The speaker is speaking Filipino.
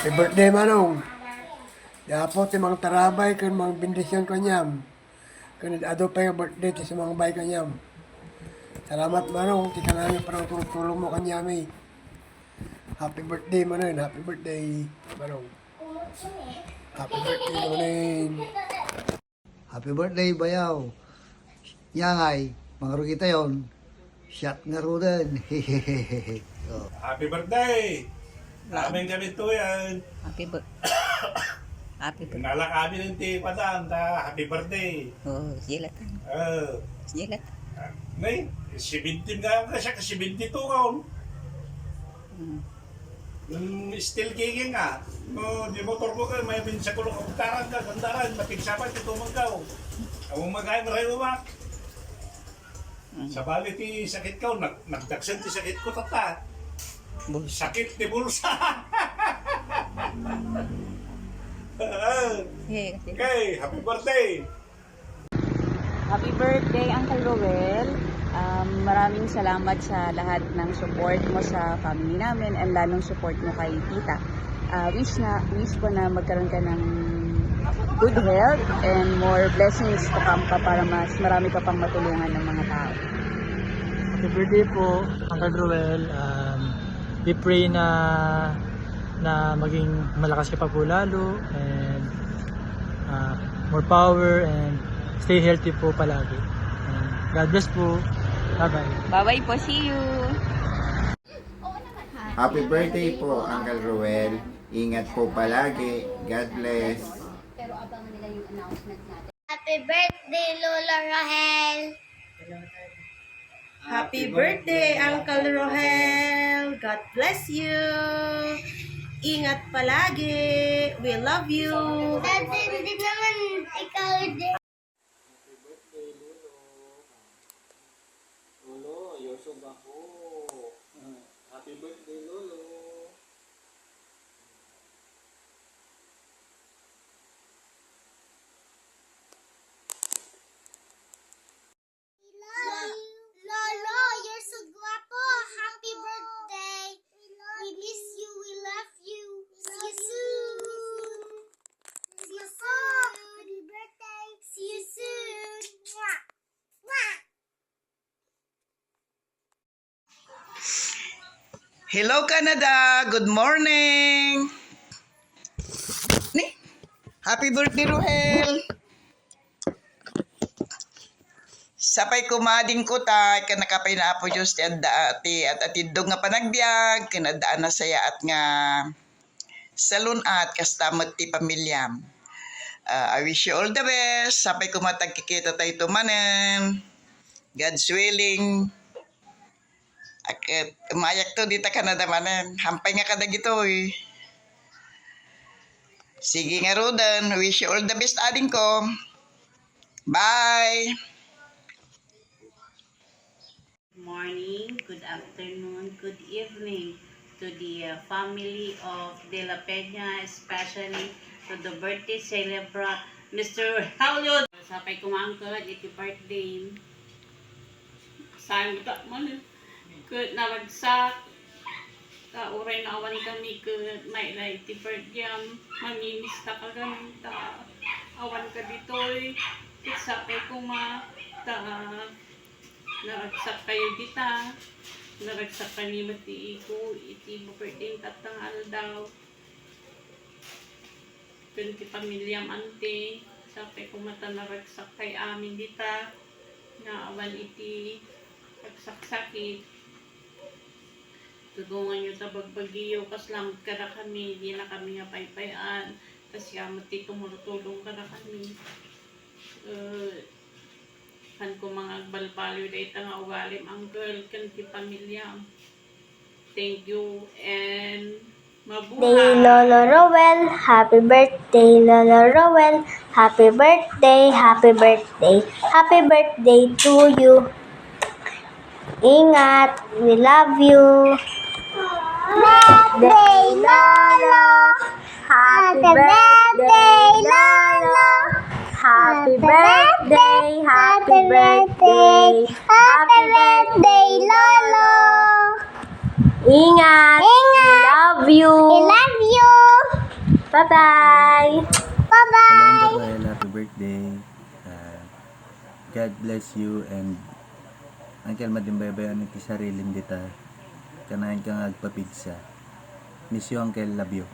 Happy birthday, Manong. Dapat yung mga tarabay kan mga bendisyon kanyam. Kan ado pa yung birthday ti sa mga bay kanyam. Salamat, Manong. Ti kanami parang tulong mo kanyami. Happy birthday, Manong. Happy birthday, Manong. Happy birthday, Manong. Happy birthday, bayaw. Yangay, mga kita yon. Shot nga rudan. Hehehehe. Oh. Happy birthday! Aming kami to yan. Happy birthday. Nala kami ng tipadaan ta happy birthday. Oh, silatan. Silat. Nay, 17 nga ka siya, 72 kaon. Still kicking nga. No, di motor ko ka, may minsa ko lang kaputaran ka, gandaran, matigsapan, ito manggaw. Ang magay maray umak. Sa bali ti sakit ka, nagdaksan ti sakit ko tata. Sakit ti bulsa. Okay, happy birthday! Happy birthday, Uncle Roel. Maraming salamat sa lahat ng support mo sa family namin and lalong support mo kay tita. Wish ko na magkaroon ka ng good health and more blessings to come pa para mas marami ka pang matulungan ng mga tao. Happy birthday po, Uncle Roel. We pray na maging malakas ka pa po lalo and more power and stay healthy po palagi. And God bless po. Bye-bye. Bye-bye po. See you! Happy birthday po, Uncle Roel. Ingat po palagi. God bless. Pero abangan nila yung announcement natin. Happy birthday, Lola Rahel! Happy birthday, Uncle Rohel! God bless you! Ingat palagi! We love you! Dati, hindi naman ikaw din. Lolo, yosog ako. Happy birthday, Lolo. Lolo, you're so guapo. Happy birthday. We miss you. We love you. See you soon. See you soon. Happy birthday. See you soon. Mwah. Mwah. Hello Canada! Good morning! Happy birthday, Rohel! Sapay kumading ko ta, kanakapay na apo Diyos ti ati at atidog nga panagbiag, kanadaan na saya at nga salunat kastamot ti pamilyam. I wish you all the best. Sapay kumatagkikita tayo tumanen. God's willing. Akit, umayak to dita Canada manen. Hampay nga kada gito eh. Sige nga Rodan, wish you all the best ading ko. Bye! Good morning, good afternoon, good evening to the family of De La Peña, especially to the birthday celebrant, Mr. Julio. Sapay kumangkod, iti birthday. Saan ka man, kut naragsak, uray na awan kami, kut may na iti birthday, mamimis na ka ganun, awan ka dito'y, sapay kumata, naragsak kayo dita, naragsak kami mati iko, iti birthday tatangal daw. Kunti pamilyam ante, sapay kumata naragsak kay amin dita, naawan iti pagsaksakit. Tugungan nyo sa bagbagiyo, kaslamot ka na kami, di na kami nga paypayan, kasi mati tumulutulong ka na kami. Kan ko mga balbaliw dahil nga ugalim ang girl kan ti pamilya. Thank you and mabuhay! Day, Lolo Roel. Happy birthday, Lolo Roel. Happy birthday, happy birthday. Happy birthday to you. Ingat, we love you. Birthday, Lolo. Happy birthday, Lolo. Happy birthday, happy birthday, happy birthday, Lolo. Ingat, we love you. We love you. Bye-bye! Bye-bye! Hello, Uncle Roel. Happy birthday. God bless you and Uncle madimbaybayan iti sarilim dita. Kanayan kang agpapigsa. Miss you, Uncle. Love you.